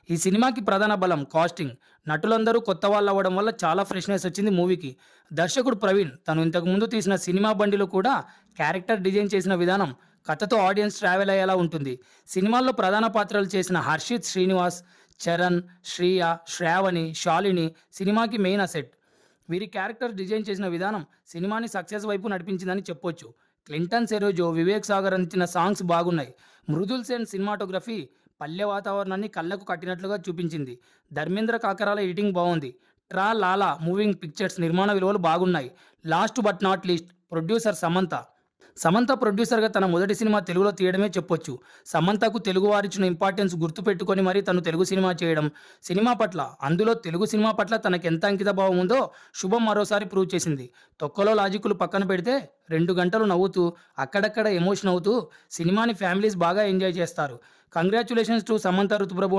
ఈ సినిమాకి ప్రధాన బలం కాస్టింగ్. నటులందరూ కొత్త వాళ్ళు అవ్వడం వల్ల చాలా ఫ్రెష్‌నెస్ వచ్చింది మూవీకి. దర్శకుడు ప్రవీణ్ తను ఇంతకు ముందు తీసిన సినిమా బండిలో కూడా క్యారెక్టర్ డిజైన్ చేసిన విధానం కథతో ఆడియన్స్ ట్రావెల్ అయ్యేలా ఉంటుంది. సినిమాల్లో ప్రధాన పాత్రలు చేసిన హర్షిత్ శ్రీనివాస్, చరణ్, శ్రియ, శ్రావణి, శాలిని సినిమాకి మెయిన్ అసెట్. వీరి క్యారెక్టర్ డిజైన్ చేసిన విధానం సినిమాని సక్సెస్ వైపు నడిపించిందని చెప్పొచ్చు. క్లింటన్ సెరోజో, వివేక్ సాగర్ అందించిన సాంగ్స్ బాగున్నాయి. మృదుల్ సేన్ సినిమాటోగ్రఫీ పల్లె వాతావరణాన్ని కళ్ళకు కట్టినట్లుగా చూపించింది. ధర్మేంద్ర కాకరాల ఎడిటింగ్ బాగుంది. ట్రా లాలా మూవింగ్ పిక్చర్స్ నిర్మాణ విలువలు బాగున్నాయి. Last but not least producer Samantha. Samantha ప్రొడ్యూసర్గా తన మొదటి సినిమా తెలుగులో తీయడమే చెప్పొచ్చు. సమంతకు తెలుగు వారిచ్చిన ఇంపార్టెన్స్ గుర్తుపెట్టుకొని మరీ తను తెలుగు సినిమా చేయడం, సినిమా పట్ల, అందులో తెలుగు సినిమా పట్ల తనకి ఎంత అంకిత భావం ఉందో శుభం మరోసారి ప్రూవ్ చేసింది. తొక్కలో లాజిక్లు పక్కన పెడితే 2 గంటలు నవ్వుతూ, అక్కడక్కడ ఎమోషన్ అవుతూ సినిమాని ఫ్యామిలీస్ బాగా ఎంజాయ్ చేస్తారు. Congratulations to Samantha Ruth Prabhu